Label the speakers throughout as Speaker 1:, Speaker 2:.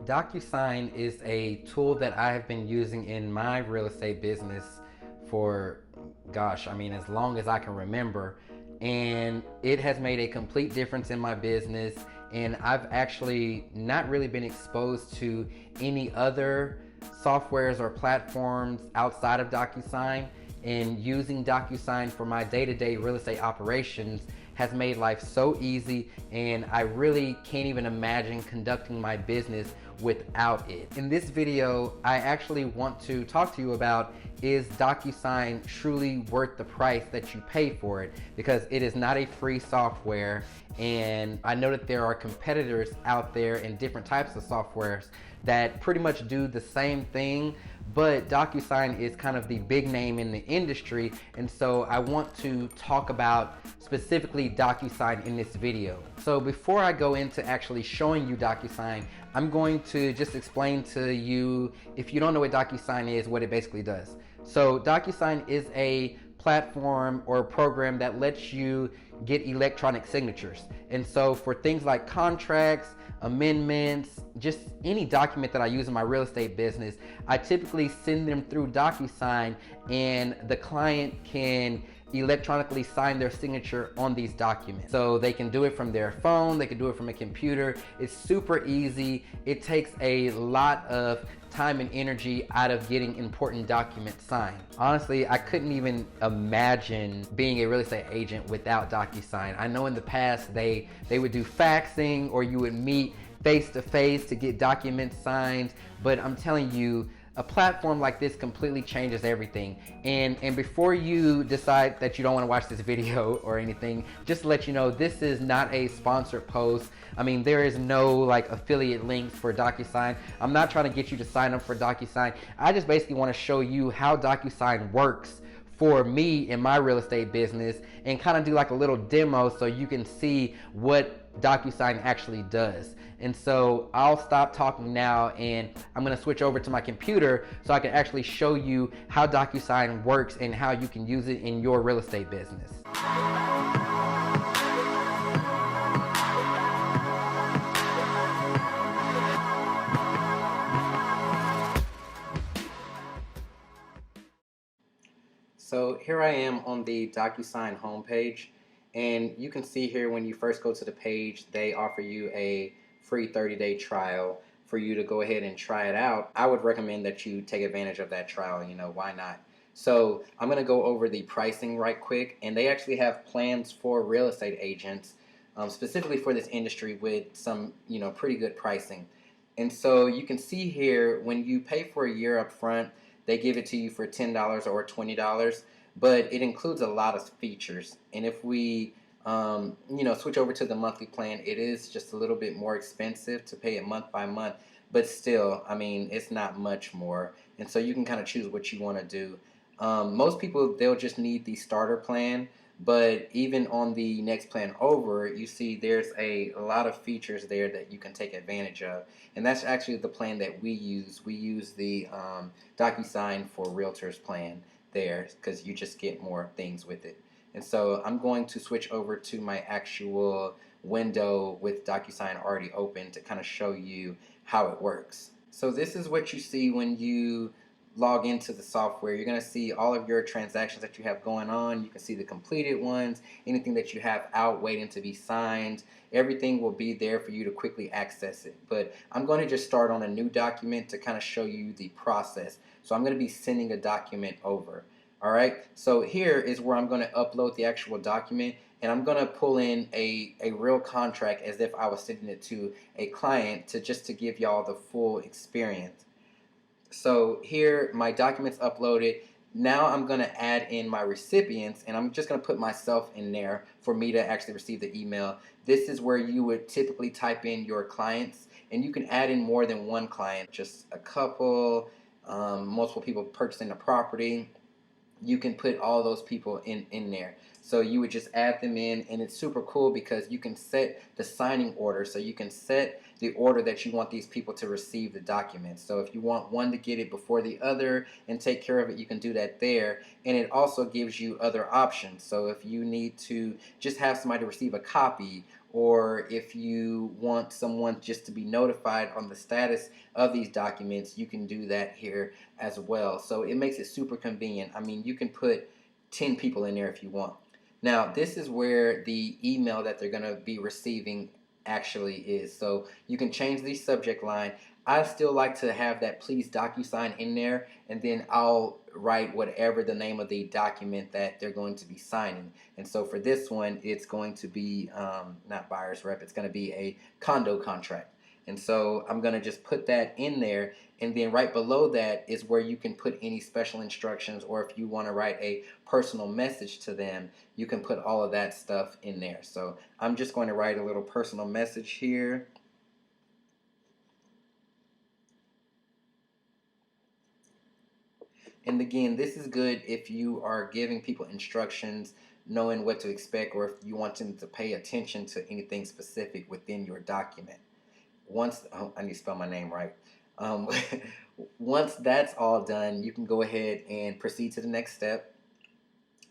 Speaker 1: DocuSign is a tool that I have been using in my real estate business for, gosh, I mean, as long as I can remember. And it has made a complete difference in my business. And I've actually not really been exposed to any other softwares or platforms outside of DocuSign. And using DocuSign for my day-to-day real estate operations has made life so easy, and I really can't even imagine conducting my business without it. In this video, I actually want to talk to you about, is DocuSign truly worth the price that you pay for it? Because it is not a free software, and I know that there are competitors out there in different types of softwares that pretty much do the same thing, but DocuSign is kind of the big name in the industry, and so I want to talk about specifically DocuSign in this video. So before I go into actually showing you DocuSign, I'm going to just explain to you, if you don't know what DocuSign is, what it basically does. So DocuSign is a platform or a program that lets you get electronic signatures. And so for things like contracts, amendments, just any document that I use in my real estate business, I typically send them through DocuSign, and the client can electronically sign their signature on these documents. So they can do it from their phone, they can do it from a computer. It's super easy. It takes a lot of time and energy out of getting important documents signed. Honestly, I couldn't even imagine being a real estate agent without DocuSign. I know in the past they would do faxing, or you would meet face to face to get documents signed, but I'm telling you, a platform like this completely changes everything. And before you decide that you don't want to watch this video or anything, just to let you know, this is not a sponsored post. I mean, there is no like affiliate links for DocuSign. I'm not trying to get you to sign up for DocuSign. I just basically want to show you how DocuSign works for me in my real estate business, and kind of do like a little demo so you can see what DocuSign actually does. And so I'll stop talking now, and I'm going to switch over to my computer so I can actually show you how DocuSign works and how you can use it in your real estate business. So here I am on the DocuSign homepage, and you can see here when you first go to the page, they offer you a free 30-day trial for you to go ahead and try it out. I would recommend that you take advantage of that trial, why not? So I'm going to go over the pricing right quick, and they actually have plans for real estate agents, specifically for this industry, with some, pretty good pricing. And so you can see here, when you pay for a year up front, they give it to you for $10 or $20, but it includes a lot of features. And if we, switch over to the monthly plan, it is just a little bit more expensive to pay it month by month, but still, I mean, it's not much more. And so you can kind of choose what you want to do. Most people, they'll just need the starter plan, but even on the next plan over, you see there's a lot of features there that you can take advantage of. And that's actually the plan that we use. We use the DocuSign for Realtors plan there, because you just get more things with it. And so I'm going to switch over to my actual window with DocuSign already open to kind of show you how it works. So this is what you see when you log into the software. You're going to see all of your transactions that you have going on. You can see the completed ones, anything that you have out waiting to be signed. Everything will be there for you to quickly access it. But I'm going to just start on a new document to kind of show you the process. So I'm going to be sending a document over. All right, so here is where I'm going to upload the actual document, and I'm going to pull in a real contract as if I was sending it to a client, just to give y'all the full experience. So here, my document's uploaded. Now I'm going to add in my recipients, and I'm just going to put myself in there for me to actually receive the email. This is where you would typically type in your clients, and you can add in more than one client, just a couple, multiple people purchasing the property. You can put all those people in there. So you would just add them in, and it's super cool because you can set the signing order. So you can set the order that you want these people to receive the documents. So if you want one to get it before the other and take care of it, you can do that there. And it also gives you other options. So if you need to just have somebody receive a copy, or if you want someone just to be notified on the status of these documents, you can do that here as well. So it makes it super convenient. I mean, you can put 10 people in there if you want. Now, this is where the email that they're going to be receiving actually is. So you can change the subject line. I still like to have that please DocuSign in there, and then I'll write whatever the name of the document that they're going to be signing. And so for this one, it's going to be not buyer's rep, it's going to be a condo contract. And so I'm going to just put that in there, and then right below that is where you can put any special instructions, or if you want to write a personal message to them, you can put all of that stuff in there. So I'm just going to write a little personal message here. And again, this is good if you are giving people instructions, knowing what to expect, or if you want them to pay attention to anything specific within your document. I need to spell my name right. Um, once that's all done, you can go ahead and proceed to the next step.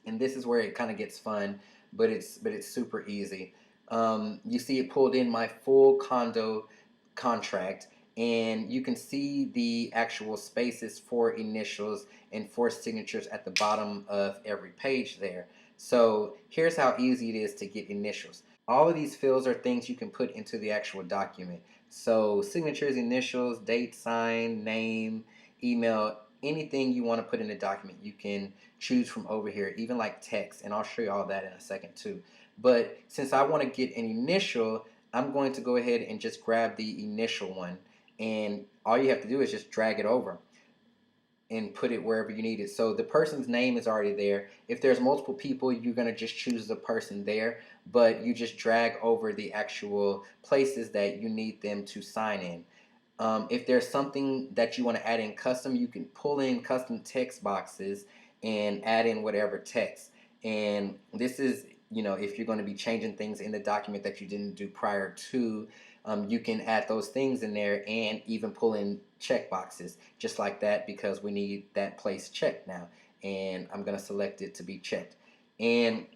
Speaker 1: And this is where it kind of gets fun, but it's super easy. You see it pulled in my full condo contract, and you can see the actual spaces for initials and for signatures at the bottom of every page there. So here's how easy it is to get initials. All of these fields are things you can put into the actual document. So signatures, initials, date, sign, name, email, anything you want to put in the document, you can choose from over here, even like text, and I'll show you all that in a second too. But since I want to get an initial, I'm going to go ahead and just grab the initial one, and all you have to do is just drag it over and put it wherever you need it. So the person's name is already there. If there's multiple people, you're going to just choose the person there, but you just drag over the actual places that you need them to sign in. If there's something that you want to add in custom, you can pull in custom text boxes and add in whatever text. And this is, if you're going to be changing things in the document that you didn't do prior to, you can add those things in there and even pull in check boxes just like that, because we need that place checked now. And I'm going to select it to be checked. And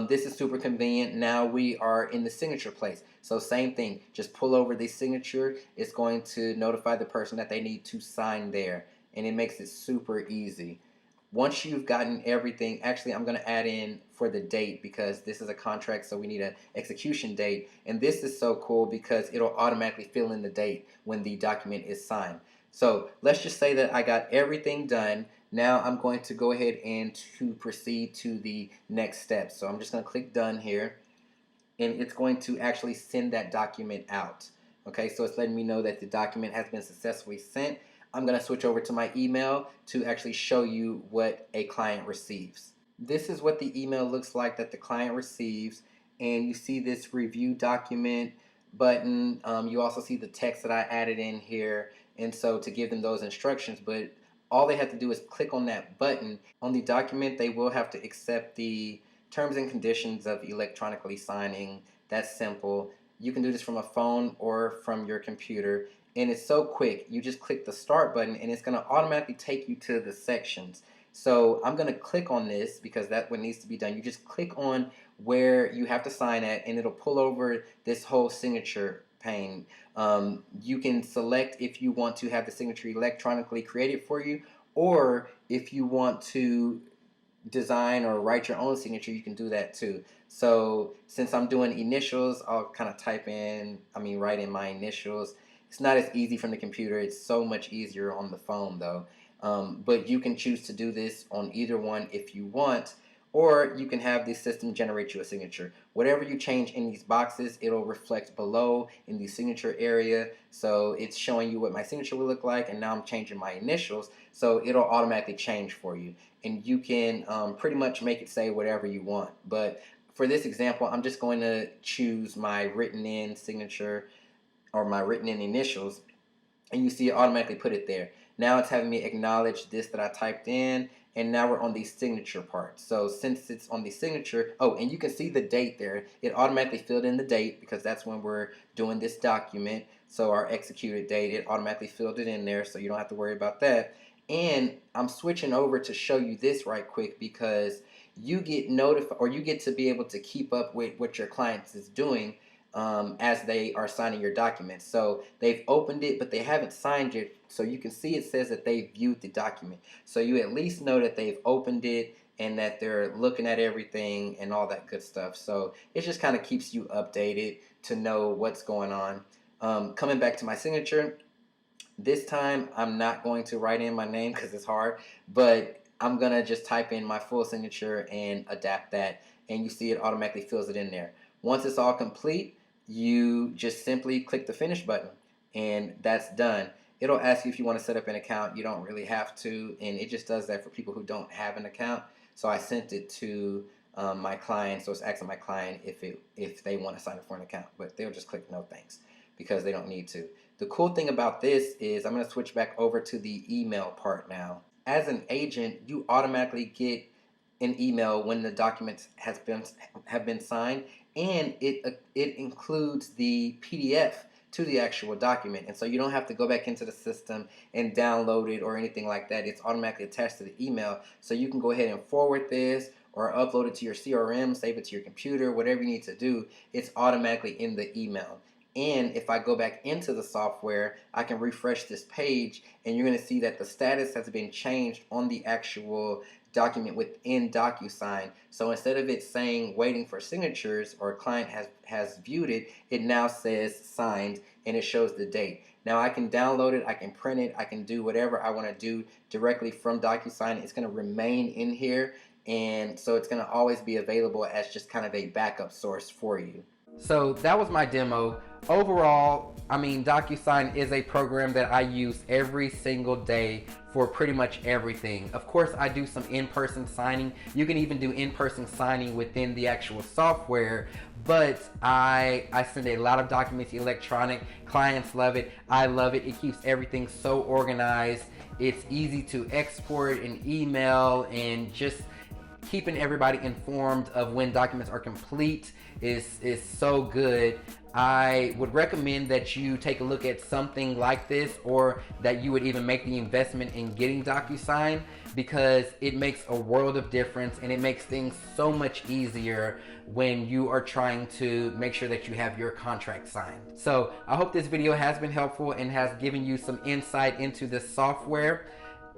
Speaker 1: this is super convenient. Now we are in the signature place. So same thing, just pull over the signature. It's going to notify the person that they need to sign there. And it makes it super easy. Once you've gotten everything, actually I'm going to add in for the date, because this is a contract, so we need an execution date. And this is so cool because it'll automatically fill in the date when the document is signed. So let's just say that I got everything done. Now I'm going to go ahead and to proceed to the next step. So I'm just going to click done here, and it's going to actually send that document out. Okay, so it's letting me know that the document has been successfully sent. I'm going to switch over to my email to actually show you what a client receives. This is what the email looks like that the client receives, and you see this review document button. You also see the text that I added in here, and so to give them those instructions, but all they have to do is click on that button. On the document, they will have to accept the terms and conditions of electronically signing. That's simple. You can do this from a phone or from your computer, and it's so quick. You just click the start button, and it's going to automatically take you to the sections. So I'm going to click on this because that's what needs to be done. You just click on where you have to sign at, and it'll pull over this whole signature pane. You can select if you want to have the signature electronically created for you, or if you want to design or write your own signature, you can do that too. So since I'm doing initials, I'll kind of write in my initials. It's not as easy from the computer. It's so much easier on the phone though. But you can choose to do this on either one if you want, or you can have the system generate you a signature. Whatever you change in these boxes, it'll reflect below in the signature area. So it's showing you what my signature will look like, and now I'm changing my initials, so it'll automatically change for you. And you can pretty much make it say whatever you want. But for this example, I'm just going to choose my written in signature or my written in initials, and you see it automatically put it there. Now it's having me acknowledge this that I typed in, and now we're on the signature part. So since it's on the signature, oh, and you can see the date there. It automatically filled in the date because that's when we're doing this document. So our executed date, it automatically filled it in there, so you don't have to worry about that. And I'm switching over to show you this right quick because you get notified, or you get to be able to keep up with what your clients is doing as they are signing your documents. So they've opened it, but they haven't signed it. So you can see it says that they viewed the document. So you at least know that they've opened it and that they're looking at everything and all that good stuff. So it just kind of keeps you updated to know what's going on. Coming back to my signature, this time I'm not going to write in my name because it's hard, but I'm going to just type in my full signature and adapt that, and you see it automatically fills it in there. Once it's all complete, you just simply click the finish button, and that's done. It'll ask you if you want to set up an account. You don't really have to, and it just does that for people who don't have an account. So I sent it to my client, so it's asking my client if they want to sign up for an account, but they'll just click no thanks because they don't need to. The cool thing about this is I'm going to switch back over to the email part now. As an agent, you automatically get an email when the documents have been signed, and it includes the PDF to the actual document, and so you don't have to go back into the system and download it or anything like that. It's automatically attached to the email, so you can go ahead and forward this or upload it to your CRM, save it to your computer, whatever you need to do. It's automatically in the email. And if I go back into the software, I can refresh this page, and you're going to see that the status has been changed on the actual document within DocuSign. So instead of it saying waiting for signatures or client has viewed it, it now says signed, and it shows the date. Now I can download it, I can print it, I can do whatever I want to do directly from DocuSign. It's going to remain in here, and so it's going to always be available as just kind of a backup source for you. So that was my demo. Overall, I mean, DocuSign is a program that I use every single day for pretty much everything. Of course, I do some in-person signing. You can even do in-person signing within the actual software, but I send a lot of documents electronic. Clients love it. I love it. It keeps everything so organized. It's easy to export and email, and just keeping everybody informed of when documents are complete is so good. I would recommend that you take a look at something like this, or that you would even make the investment in getting DocuSign, because it makes a world of difference, and it makes things so much easier when you are trying to make sure that you have your contract signed. So I hope this video has been helpful and has given you some insight into this software.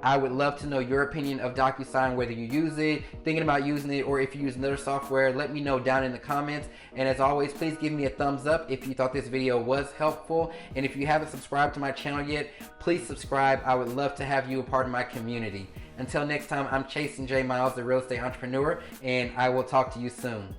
Speaker 1: I would love to know your opinion of DocuSign, whether you use it, thinking about using it, or if you use another software. Let me know down in the comments. And as always, please give me a thumbs up if you thought this video was helpful. And if you haven't subscribed to my channel yet, please subscribe. I would love to have you a part of my community. Until next time, I'm Chastin J. Miles, the real estate entrepreneur, and I will talk to you soon.